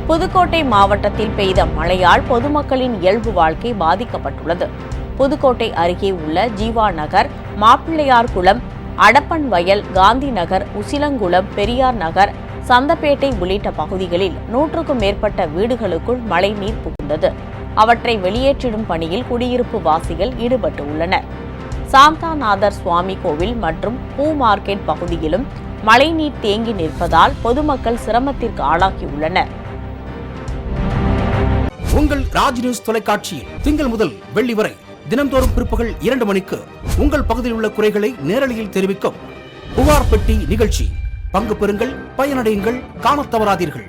புதுக்கோட்டை மாவட்டத்தில் பெய்த மழையால் பொதுமக்களின் இயல்பு வாழ்க்கை பாதிக்கப்பட்டுள்ளது. புதுக்கோட்டை அருகே உள்ள ஜீவா நகர், மாப்பிள்ளையார் குளம், அடப்பன் வயல், காந்தி நகர், உசிலங்குளம், பெரியார் நகர், சந்தப்பேட்டை உள்ளிட்ட பகுதிகளில் 100க்கும் மேற்பட்ட வீடுகளுக்குள் மழை நீர் புகுந்தது. அவற்றை வெளியேற்றிடும் பணியில் குடியிருப்பு வாசிகள் ஈடுபட்டு உள்ளனர். சாந்தாநாதர் சுவாமி கோவில் மற்றும் பூ மார்க்கெட் பகுதியிலும் மழைநீர் தேங்கி நிற்பதால் பொதுமக்கள் சிரமத்திற்கு ஆளாகியுள்ளனர். உங்கள் ராஜ் நியூஸ் தொலைக்காட்சியில் திங்கள் முதல் வெள்ளி வரை தினந்தோறும் பிற்பகல் 2 மணிக்கு உங்கள் பகுதியில் உள்ள குறைகளை நேரலையில் தெரிவிக்கும் புகார் பெட்டி நிகழ்ச்சி. பங்கு பெறுங்கள், பயனடையுங்கள், காணத் தவறாதீர்கள்.